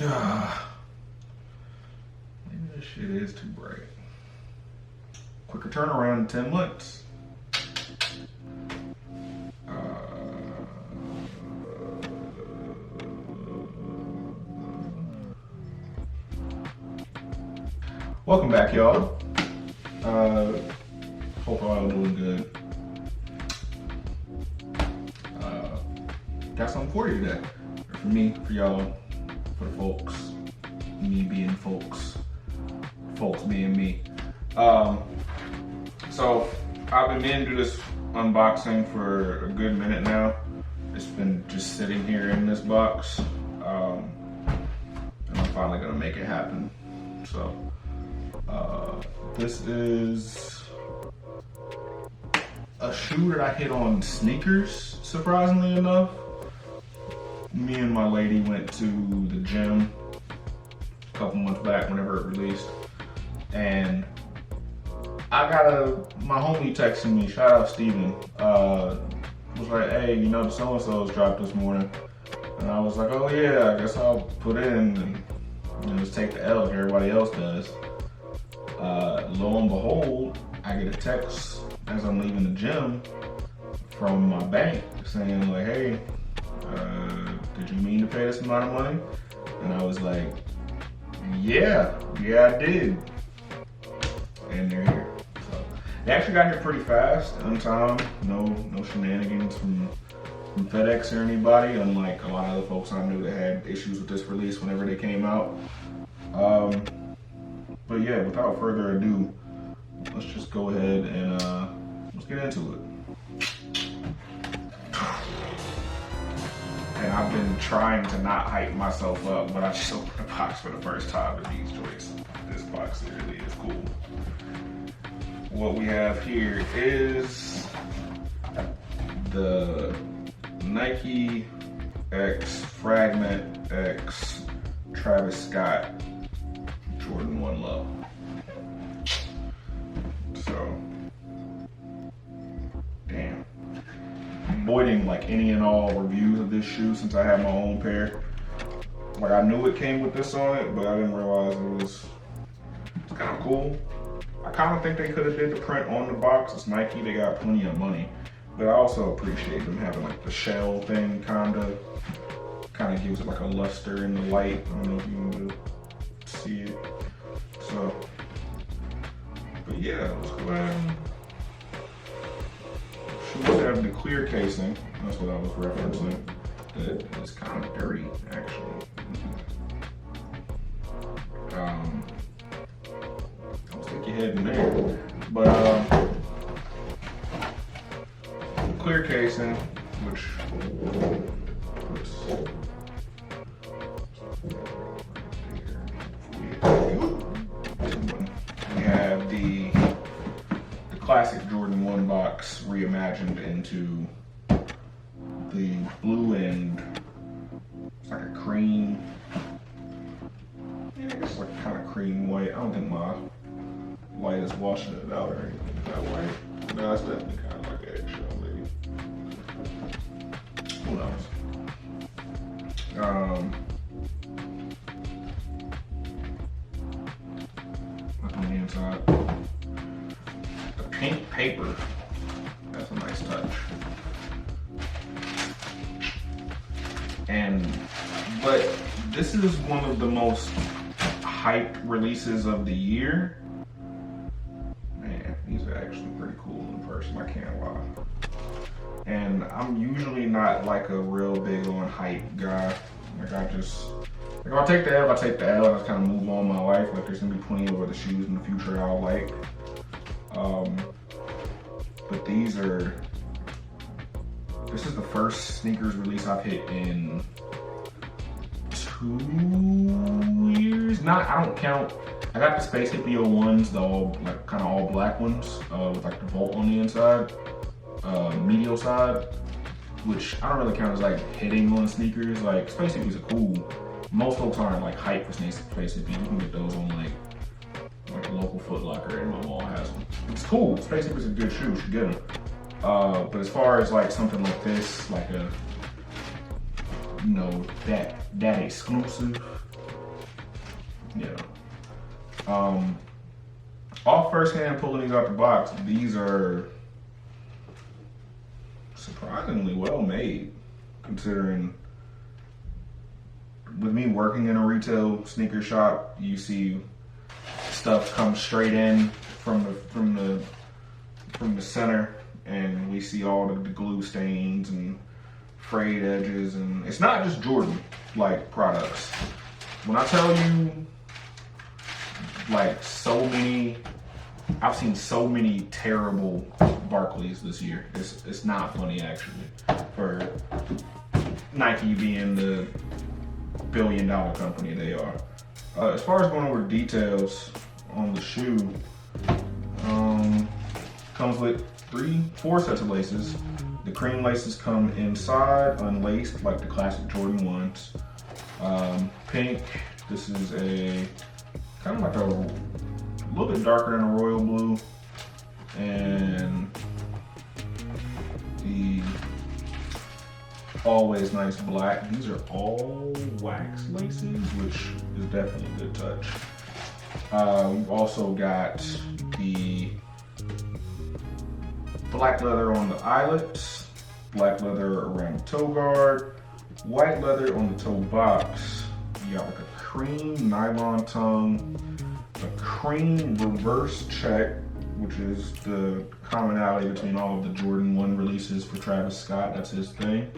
Maybe this shit is too bright. Quicker turnaround in 10 months. Welcome back, y'all. Hope all doing good. Got something for you today. For me, for y'all, for the folks. Me being folks. Folks being me. So I've been meaning to do this unboxing for a good minute now. It's been just sitting here in this box. And I'm finally gonna make it happen. So this is a shoe that I hit on sneakers, surprisingly enough. Me and my lady went to the gym a couple months back whenever it released. And I got my homie texting me, shout out Steven, was like, hey, you know, the so-and-so's dropped this morning. And I was like, oh yeah, I guess I'll put in and just take the L like everybody else does. Lo and behold, I get a text as I'm leaving the gym from my bank saying like, hey, did you mean to pay this amount of money? And I was like, yeah, I did. And they're here. So they actually got here pretty fast, on time. No shenanigans from FedEx or anybody, unlike a lot of other folks I knew that had issues with this release whenever they came out. But yeah, without further ado, let's just go ahead and let's get into it. And I've been trying to not hype myself up, but I just opened the box for the first time and these joints. This box really is cool. What we have here is the Nike X Fragment X Travis Scott Jordan 1 Low. So, damn. I'm avoiding like any and all reviews of this shoe since I have my own pair. Like I knew it came with this on it, but I didn't realize it's kind of cool. I kind of think they could have did the print on the box. It's Nike, they got plenty of money. But I also appreciate them having like the shell thing kind of gives it like a luster in the light. I don't know if you can really see it. So, but yeah, let's go ahead and shoes have the clear casing. That's what I was referencing. It's kind of dirty, actually. Don't stick your head in there. But clear casing, which we have the classic Jordan 1 box reimagined into the blue end. It's like a cream. Yeah, it's like kind of cream white. I don't think my light is washing it out or anything. Is that white? No, it's definitely kind of like eggshell, maybe. Who knows? Look on the inside. The pink paper. That's a nice touch. But this is one of the most hyped releases of the year. Man, these are actually pretty cool in person, I can't lie. And I'm usually not like a real big on hype guy. Like if I take the L, I take the L. I just kind of move on my life. Like there's gonna be plenty of other shoes in the future I'll like. But this is the first sneakers release I've hit in 2 years. I don't count. I got the Space Hippie ones, the kind of all black ones with like the Volt on the inside, medial side, which I don't really count as like hitting on sneakers. Like Space Hippies are cool. Most folks aren't like hype for Space Hippies. You can get those on like a local Foot Locker, and my mall has them. It's cool. Space Hippies are a good shoe. You should get them. But as far as like something like this, like a that exclusive, you know. All firsthand pulling these out the box, these are surprisingly well made, considering with me working in a retail sneaker shop, you see stuff come straight in from the center, and we see all the glue stains and frayed edges, and it's not just Jordan like products. When I tell you, like, I've seen so many terrible Barclays this year. It's not funny, actually, for Nike being the billion-dollar company they are. As far as going over details on the shoe, comes with 4 sets of laces. The cream laces come inside, unlaced, like the classic Jordan 1s. Pink, this is a kind of like a little bit darker than a royal blue. And the always nice black. These are all wax laces, which is definitely a good touch. We've also got the black leather on the eyelets, black leather around the toe guard, white leather on the toe box. You got like a cream nylon tongue, a cream reverse check, which is the commonality between all of the Jordan 1 releases for Travis Scott. That's his thing.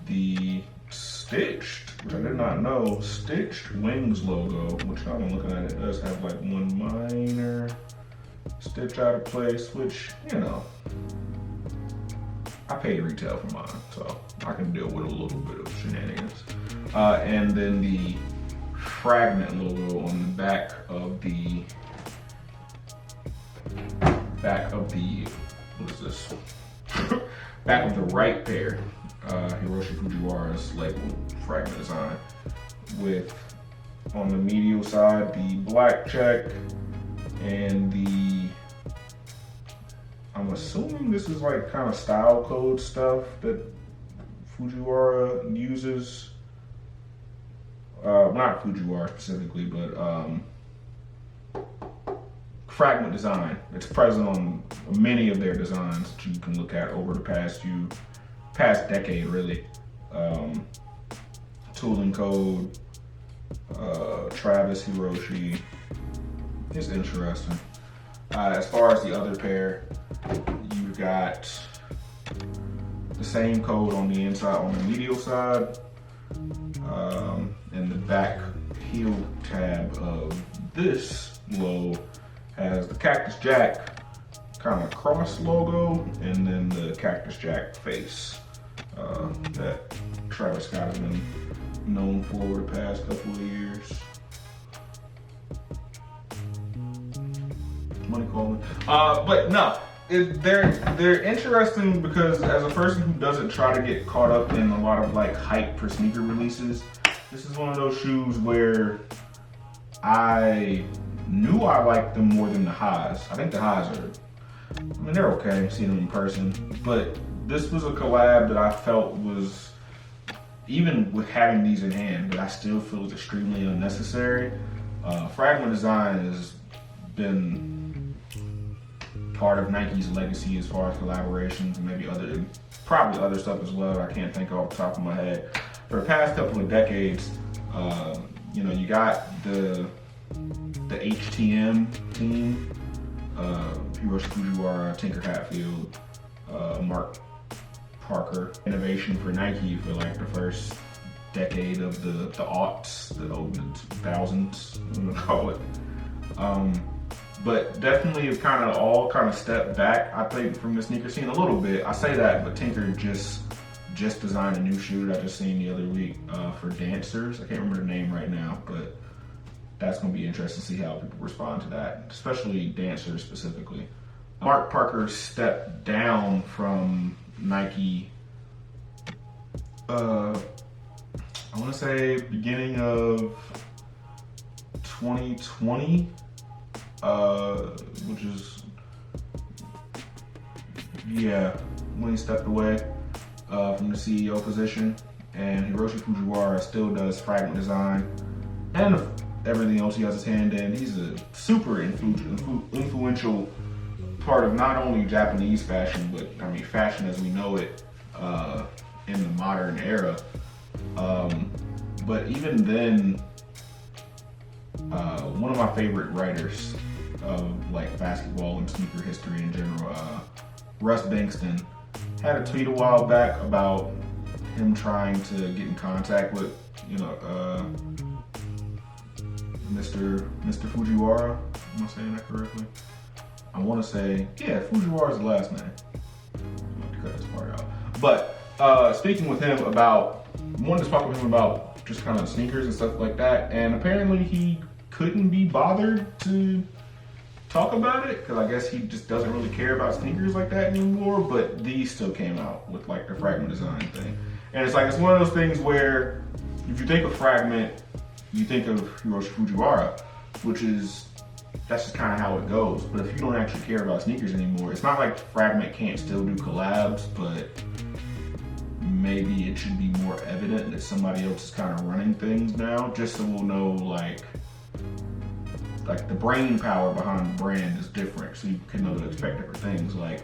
The stitched, which I did not know, stitched wings logo, which now I'm looking at, it does have like one minor stitch out of place, which, you know, I paid retail for mine, so I can deal with a little bit of shenanigans. And then the fragment logo on the back of the, what is this? Back of the right pair, Hiroshi Fujiwara's label fragment design, with on the medial side the black check and the, I'm assuming this is like kind of style code stuff that Fujiwara uses. Not Fujiwara specifically, but fragment design. It's present on many of their designs that you can look at over the past decade, really. Tooling code, Travis, Hiroshi. It's interesting. As far as the other pair, you've got the same code on the inside, on the medial side, and the back heel tab of this low has the Cactus Jack kind of cross logo, and then the Cactus Jack face that Travis Scott has been known for the past couple of years. Money calling. But no, they're interesting because as a person who doesn't try to get caught up in a lot of like hype for sneaker releases, this is one of those shoes where I knew I liked them more than the highs. I think the highs are, I mean, they're okay, seeing them in person, but this was a collab that I felt was, even with having these in hand, that I still feel is extremely unnecessary. Fragment design has been part of Nike's legacy as far as collaborations and maybe probably other stuff as well. I can't think off the top of my head. For the past couple of decades, you know, you got the HTM team, Hiroshi Fujiwara, Tinker Hatfield, Mark Parker. Innovation for Nike for like the first decade of the aughts, the 2000s, I'm gonna call it. But definitely have kind of all stepped back, I think, from the sneaker scene a little bit. I say that, but Tinker just designed a new shoe that I just seen the other week for dancers. I can't remember the name right now, but that's gonna be interesting to see how people respond to that, especially dancers specifically. Mark Parker stepped down from Nike, I wanna say beginning of 2020, which is, yeah, when he stepped away from the CEO position. And Hiroshi Fujiwara still does fragment design and everything else he has his hand in. He's a super influential part of not only Japanese fashion, but I mean fashion as we know it in the modern era. But even then, one of my favorite writers of like basketball and sneaker history in general, Russ Bankston, had a tweet a while back about him trying to get in contact with, Mr. Fujiwara. Am I saying that correctly? I want to say, yeah, Fujiwara's the last name. I'm going to cut this part out. But speaking with him about, wanted to talk with him about just kind of sneakers and stuff like that, and apparently he couldn't be bothered to talk about it because I guess he just doesn't really care about sneakers like that anymore. But these still came out with like the fragment design thing, and it's like it's one of those things where if you think of fragment, you think of Hiroshi Fujiwara, which is, that's just kind of how it goes. But if you don't actually care about sneakers anymore, it's not like fragment can't still do collabs, but maybe it should be more evident that somebody else is kind of running things now, just so we'll know like the brain power behind the brand is different, so you can know to expect different things. Like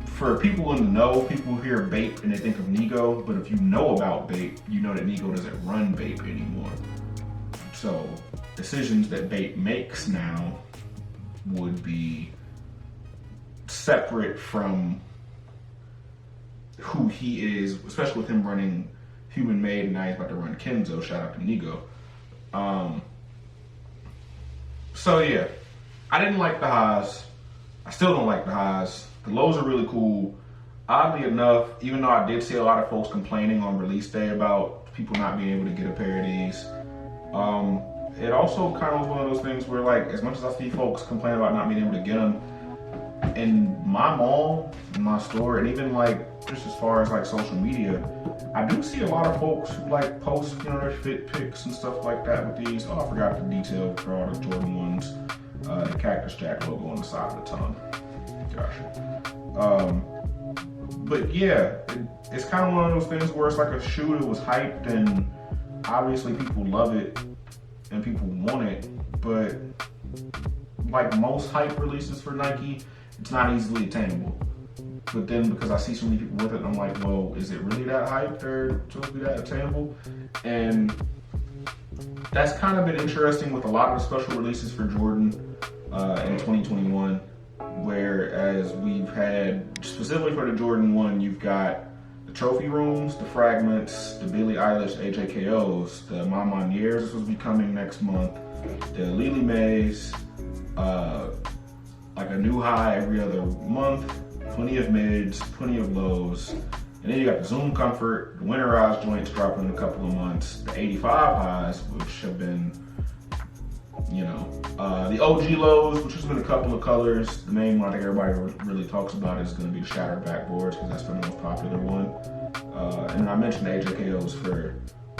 for people in the know, people hear Bape and they think of Nigo, but if you know about Bape, you know that Nigo doesn't run Bape anymore. So decisions that Bape makes now would be separate from who he is, especially with him running Human Made and now he's about to run Kenzo. Shout out to Nigo. So yeah, I didn't like the highs. I still don't like the highs. The lows are really cool. Oddly enough, even though I did see a lot of folks complaining on release day about people not being able to get a pair of these, it also kind of was one of those things where, like, as much as I see folks complain about not being able to get them, in my mall, in my store, and even like just as far as like social media, I do see a lot of folks who like post, their fit pics and stuff like that with these. Oh, I forgot the detail for all the Jordan ones, the Cactus Jack logo on the side of the tongue. Gosh. But yeah, it's kind of one of those things where it's like a shoe that was hyped and obviously people love it and people want it, but like most hype releases for Nike, it's not easily attainable. But then because I see so many people with it, I'm like, well, is it really that hyped or supposed to be that attainable? And that's kind of been interesting with a lot of the special releases for Jordan in 2021, whereas we've had, specifically for the Jordan 1, you've got the trophy rooms, the fragments, the Billie Eilish AJKOs, the Mama Niers, this will be coming next month, the Lily Mays, like a new high every other month, plenty of mids, plenty of lows, and then you got the Zoom Comfort, the winterized joints dropping in a couple of months, the 85 highs, which have been, the OG lows, which has been a couple of colors. The main one I think everybody really talks about is going to be the shattered backboards because that's the most popular one. And I mentioned the AJKOs for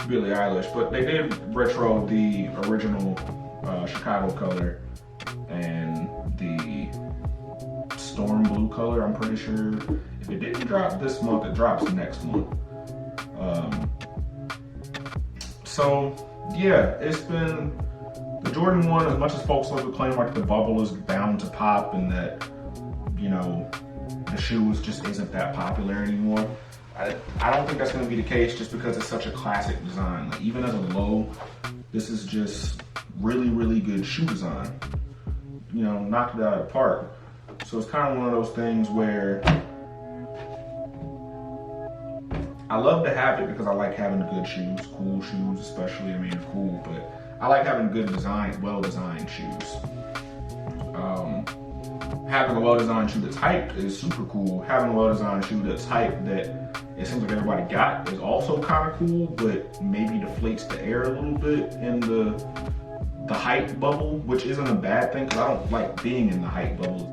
Billie Eilish, but they did retro the original Chicago color and the storm blue color. I'm pretty sure if it didn't drop this month, it drops next month. So yeah, it's been the Jordan 1, as much as folks love to claim like the bubble is bound to pop and that, the shoes just isn't that popular anymore. I don't think that's going to be the case just because it's such a classic design. Like even as a low, this is just really, really good shoe design. Knocked it out of the park. So it's kind of one of those things where I love to have it because I like having good shoes, cool shoes especially. I mean, cool, but I like having good design, well-designed shoes. Having a well-designed shoe that's hyped is super cool. Having a well-designed shoe that's hyped that it seems like everybody got is also kind of cool, but maybe deflates the air a little bit in the hype bubble, which isn't a bad thing because I don't like being in the hype bubble.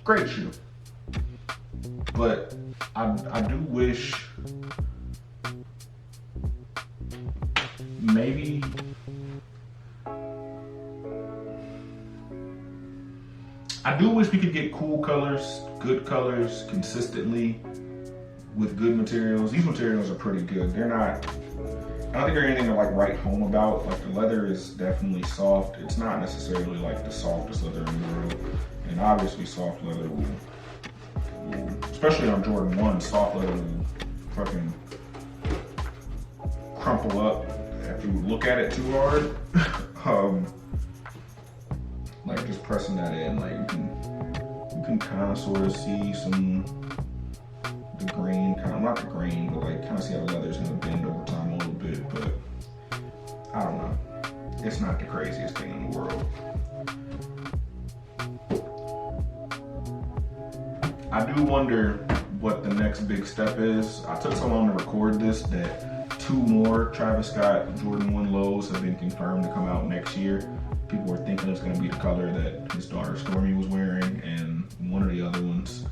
Great shoe, but I do wish maybe I do wish we could get cool colors, good colors, consistently with good materials. These materials are pretty good. They're not, I don't think they're anything to like write home about. Like the leather is definitely soft. It's not necessarily like the softest leather in the world. And obviously soft leather will especially on Jordan 1, soft leather will fucking crumple up if you look at it too hard. Like just pressing that in, like you can kind of sort of see the grain, not the grain, but like kind of see how the leather's gonna bend over time a little bit, but I don't know. It's not the craziest thing in the world. I do wonder what the next big step is. I took so long to record this that 2 more Travis Scott Jordan 1 lows have been confirmed to come out next year. People are thinking it's gonna be the color that his daughter Stormy was wearing and one of the other ones.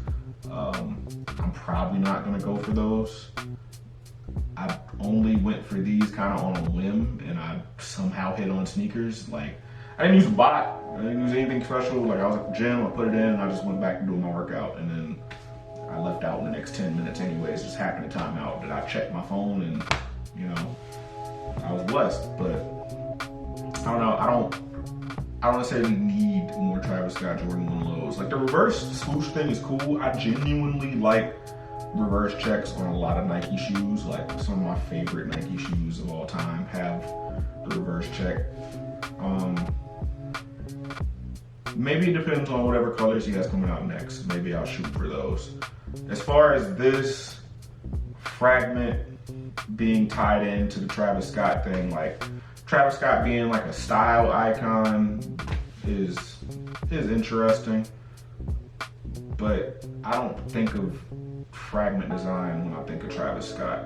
I'm probably not gonna go for those. I only went for these kind of on a whim and I somehow hit on sneakers. Like, I didn't use a bot. I didn't use anything special. Like I was at the gym, I put it in and I just went back to doing my workout and then I left out in the next 10 minutes anyways. Just happened to time out that I checked my phone and, you know, I was blessed. But I don't know, I don't necessarily need more Travis Scott Jordan 1 lows. Like the reverse swoosh thing is cool. I genuinely like reverse checks on a lot of Nike shoes. Like some of my favorite Nike shoes of all time have the reverse check. Maybe it depends on whatever colors he has coming out next. Maybe I'll shoot for those. As far as this fragment being tied into the Travis Scott thing, like Travis Scott being like a style icon is interesting, but I don't think of fragment design when I think of Travis Scott,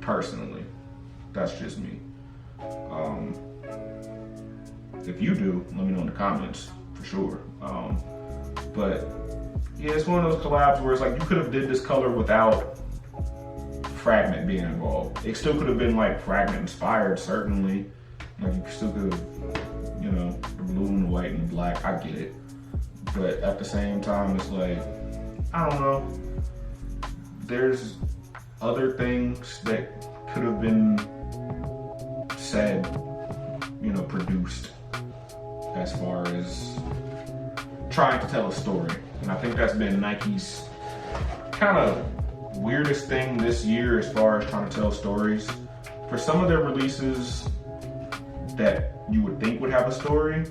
personally. That's just me. If you do, let me know in the comments for sure. But yeah, it's one of those collabs where it's like you could have did this color without fragment being involved. It still could have been like fragment inspired, certainly. Like you still could have, you know, the blue and the white and the black, I get it. But at the same time, it's like, I don't know. There's other things that could have been said, you know, produced as far as trying to tell a story. And I think that's been Nike's kind of weirdest thing this year as far as trying to tell stories. For some of their releases that you would think would have a story,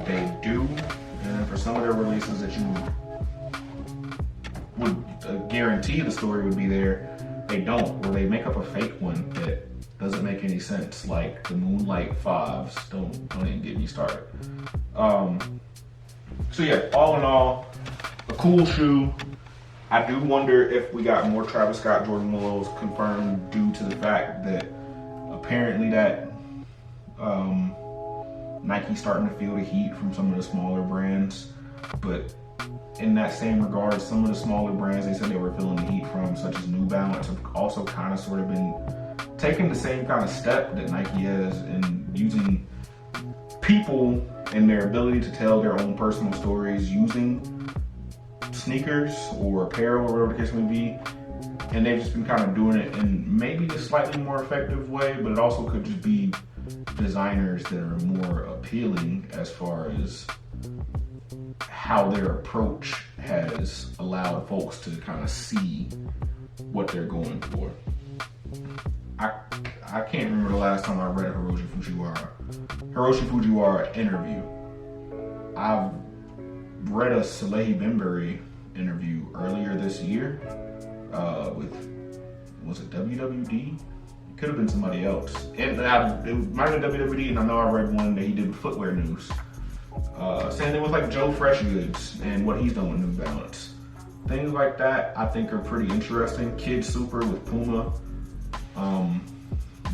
they do. And then for some of their releases that you would guarantee the story would be there, they don't, or they make up a fake one that doesn't make any sense, like the Moonlight 5s. Don't even get me started. So yeah, all in all, a cool shoe. I do wonder if we got more Travis Scott Jordan 1 lows confirmed due to the fact that apparently that Nike's starting to feel the heat from some of the smaller brands. But in that same regard, some of the smaller brands they said they were feeling the heat from, such as New Balance, have also kind of sort of been taking the same kind of step that Nike has in using people and their ability to tell their own personal stories using sneakers or apparel or whatever the case may be. And they've just been kind of doing it in maybe a slightly more effective way, but it also could just be designers that are more appealing as far as how their approach has allowed folks to kind of see what they're going for. I can't remember the last time I read a Hiroshi Fujiwara interview. I've read a Salehi Bembury interview earlier this year with, was it WWD? It could have been somebody else. It might have been WWD, and I know I read one that he did with Footwear News. Saying it was like Joe Freshgoods and what he's done with New Balance. Things like that I think are pretty interesting. Kid Super with Puma.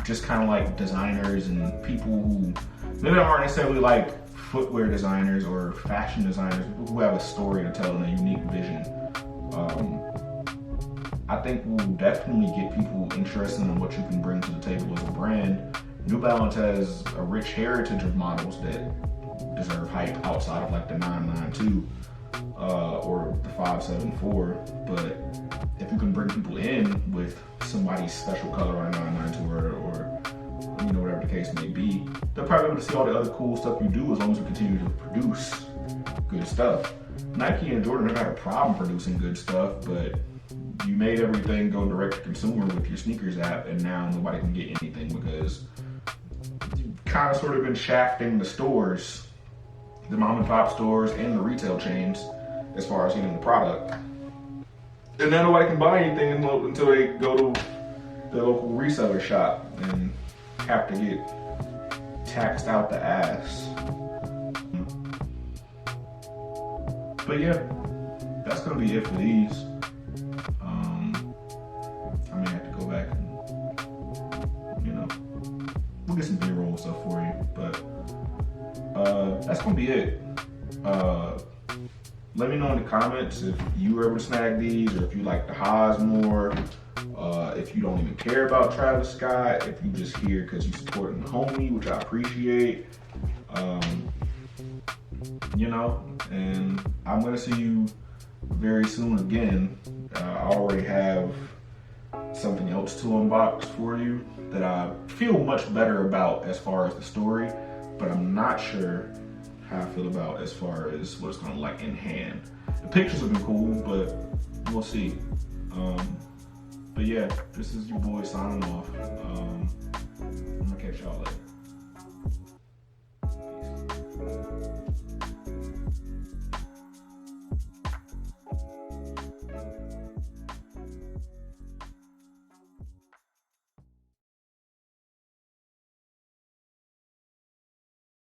Just kind of like designers and people who maybe aren't necessarily like footwear designers or fashion designers, people who have a story to tell and a unique vision. I think will definitely get people interested in what you can bring to the table as a brand. New Balance has a rich heritage of models that deserve hype outside of like the 992 or the 574. But if you can bring people in with somebody's special color on a 992 or you know, whatever the case may be, they'll probably be able to see all the other cool stuff you do as long as you continue to produce good stuff. Nike and Jordan have had a problem producing good stuff, but you made everything go direct to consumer with your sneakers app, and now nobody can get anything because you've kind of sort of been shafting the stores, the mom and pop stores and the retail chains as far as getting the product. And now nobody can buy anything until they go to the local reseller shop and have to get taxed out the ass. But yeah, that's gonna be it for these. I may have to go back and, you know, we'll get some B-roll stuff for you, but that's gonna be it. Let me know in the comments if you were able to snag these, or if you like the Haas more, if you don't even care about Travis Scott, if you just here because you supporting the homie, which I appreciate. You know, and I'm gonna see you very soon again. I already have something else to unbox for you that I feel much better about as far as the story, but I'm not sure how I feel about as far as what it's gonna look like in hand. The pictures have been cool, but we'll see. But yeah, this is your boy signing off. I'm gonna catch y'all later.